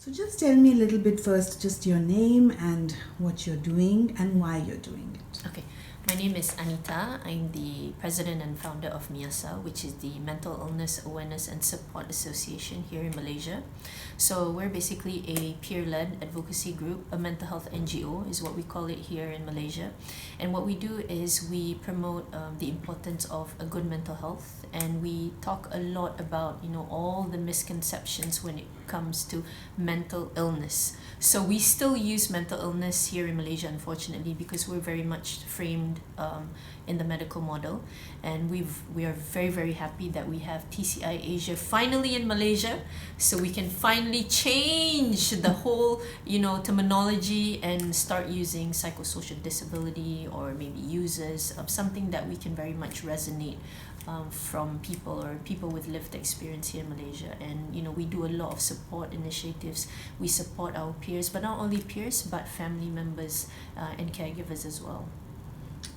So just tell me a little bit first, just your name and what you're doing and why you're doing it. Okay, my name is Anita. I'm the president and founder of MIASA, which is the Mental Illness Awareness and Support Association here in Malaysia. So we're basically a peer-led advocacy group, a mental health NGO is what we call it here in Malaysia. And what we do is we promote the importance of a good mental health, and we talk a lot about all the misconceptions when it comes to mental illness. So we still use mental illness here in Malaysia, unfortunately, because we're very much framed in the medical model, and we are very, very happy that we have TCI Asia finally in Malaysia, so we can finally change the whole terminology and start using psychosocial disability, or maybe users of something that we can very much resonate from people, or people with lived experience here in Malaysia. And we do a lot of support initiatives. We support our peers, but not only peers, but family members and caregivers as well.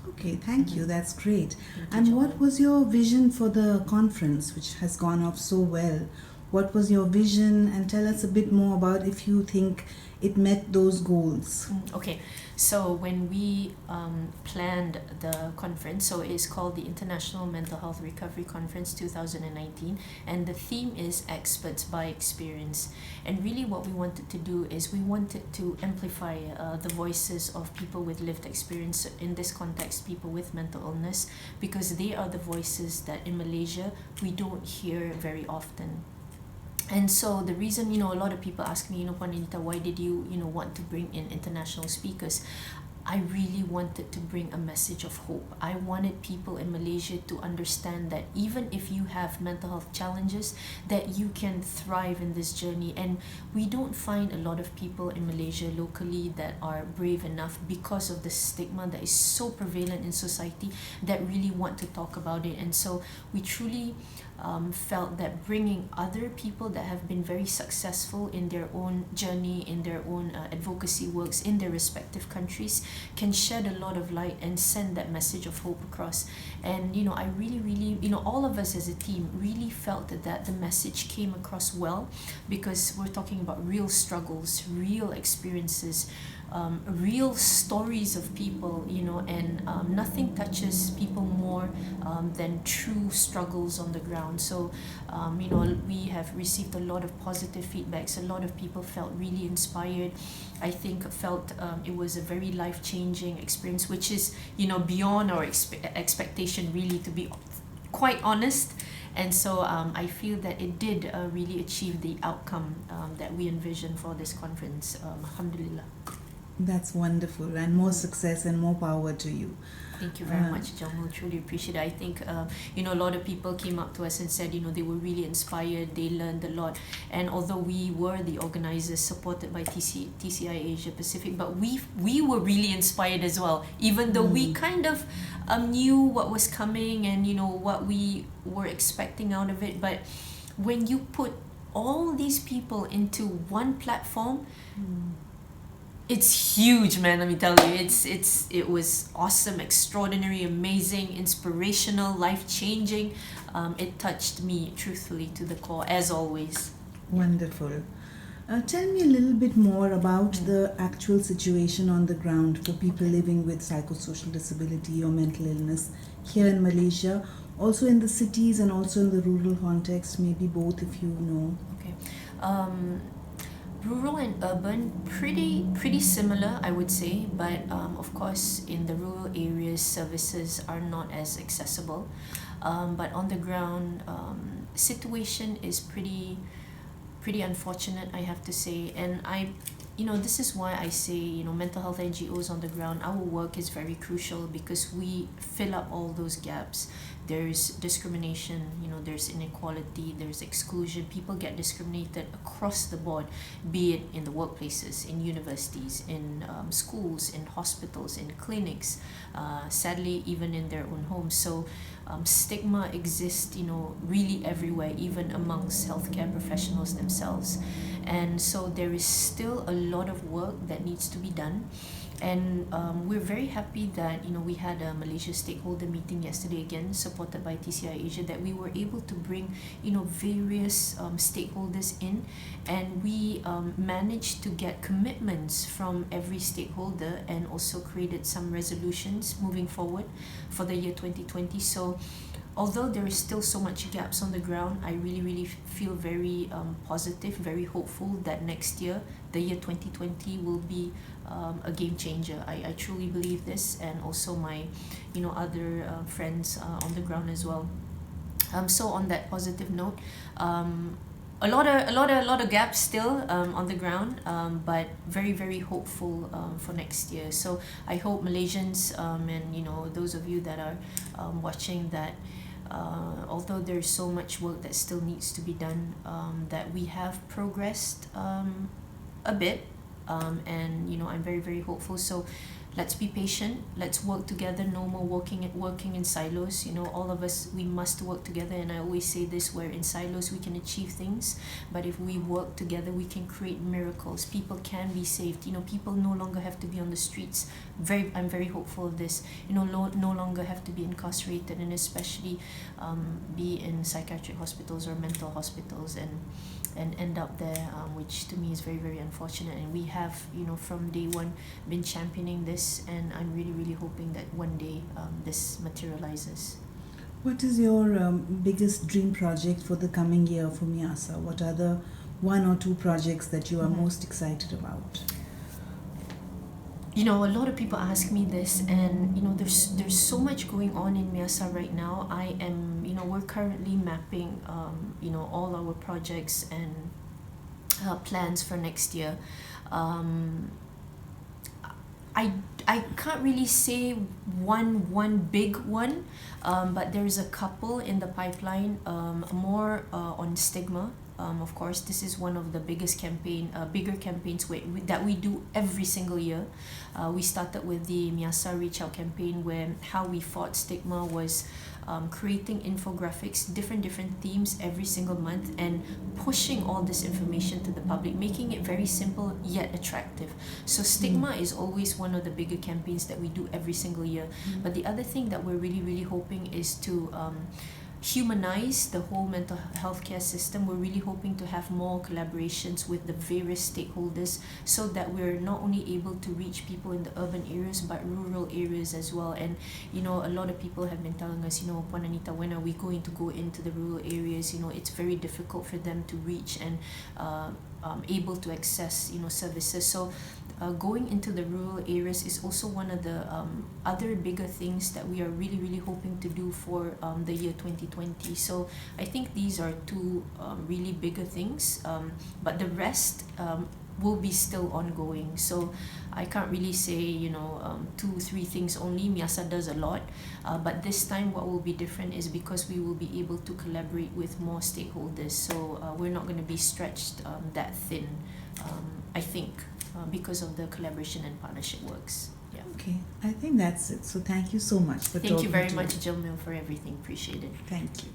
Okay, thank you. That's great. Thank you, And John. what was your vision for the conference, which has gone off so well? What was your vision? And tell us a bit more about if you think it met those goals. Okay, so when we planned the conference, so it's called the International Mental Health Recovery Conference 2019, and the theme is Experts by Experience. And really what we wanted to do is we wanted to amplify the voices of people with lived experience, in this context people with mental illness, because they are the voices that in Malaysia we don't hear very often. And so the reason, a lot of people ask me, Anita, why did you, want to bring in international speakers? I really wanted to bring a message of hope. I wanted people in Malaysia to understand that even if you have mental health challenges, that you can thrive in this journey. And we don't find a lot of people in Malaysia locally that are brave enough, because of the stigma that is so prevalent in society, that really want to talk about it. And so we truly felt that bringing other people that have been very successful in their own journey, in their own advocacy works in their respective countries, can shed a lot of light and send that message of hope across. And I really, all of us as a team really felt that the message came across well, because we're talking about real struggles, real experiences, real stories of people, and nothing touches people more than true struggles on the ground. So we have received a lot of positive feedbacks. A lot of people felt really inspired. I think felt it was a very life-changing experience, which is beyond our expectation, really, to be quite honest. And so I feel that it did really achieve the outcome that we envisioned for this conference. Alhamdulillah. That's wonderful, and more success and more power to you. Thank you very much, John. We'll truly appreciate it. I think, a lot of people came up to us and said, they were really inspired, they learned a lot. And although we were the organizers supported by TCI Asia Pacific, but we were really inspired as well, even though we kind of knew what was coming and, what we were expecting out of it. But when you put all these people into one platform, it's huge, man. Let me tell you, it was awesome, extraordinary, amazing, inspirational, life-changing. It touched me truthfully to the core, as always. Wonderful. Tell me a little bit more about the actual situation on the ground for people living with psychosocial disability or mental illness here in Malaysia, also in the cities and also in the rural context, maybe both, if you know. Okay. Rural and urban, pretty similar, I would say, but of course in the rural areas services are not as accessible, but on the ground situation is pretty unfortunate, I have to say. And this is why I say, mental health NGOs on the ground, our work is very crucial, because we fill up all those gaps. There's discrimination, there's inequality, there's exclusion. People get discriminated across the board, be it in the workplaces, in universities, in schools, in hospitals, in clinics, sadly even in their own homes. So stigma exists, really everywhere, even amongst healthcare professionals themselves. And so there is still a lot of work that needs to be done. And we're very happy that we had a Malaysia stakeholder meeting yesterday, again supported by TCI Asia, that we were able to bring various stakeholders in, and we managed to get commitments from every stakeholder, and also created some resolutions moving forward for the year 2020. So although there is still so much gaps on the ground, I really feel very positive, very hopeful that next year, the year 2020, will be a game changer. I truly believe this, and also my other friends on the ground as well. So on that positive note, a lot of gaps still on the ground, but very hopeful for next year. So I hope Malaysians and those of you that are watching, that although there's so much work that still needs to be done, that we have progressed a bit, and I'm very hopeful. So let's be patient, let's work together, no more working in silos. All of us, we must work together, and I always say this, where in silos we can achieve things, but if we work together we can create miracles. People can be saved. People no longer have to be on the streets. I'm very hopeful of this. No longer have to be incarcerated, and especially be in psychiatric hospitals or mental hospitals, and end up there, which to me is very unfortunate. And we have from day one been championing this, and I'm really hoping that one day this materializes. What is your biggest dream project for the coming year for MIASA? What are the one or two projects that you are most excited about? A lot of people ask me this, and there's so much going on in MIASA right now. We're currently mapping all our projects and plans for next year. I can't really say one big one, but there's a couple in the pipeline, more on stigma. Of course, this is one of the bigger campaigns that we do every single year. We started with the MIASA Reach Out campaign, where how we fought stigma was creating infographics, different themes every single month, and pushing all this information to the public, making it very simple yet attractive. So stigma is always one of the bigger campaigns that we do every single year. But the other thing that we're really hoping is to humanize the whole mental health care system. We're really hoping to have more collaborations with the various stakeholders, so that we're not only able to reach people in the urban areas but rural areas as well. And a lot of people have been telling us, Puan Anita, when are we going to go into the rural areas? It's very difficult for them to reach and able to access services. So going into the rural areas is also one of the other bigger things that we are really hoping to do for the year 2020. So I think these are two really bigger things, but the rest will be still ongoing. So I can't really say 2-3 things only. MIASA does a lot, but this time what will be different is because we will be able to collaborate with more stakeholders. So we're not going to be stretched that thin, I think, because of the collaboration and partnership works. Yeah. Okay, I think that's it. So thank you so much for Thank you very to much, Jilmil, for everything. Appreciate it. Thank you.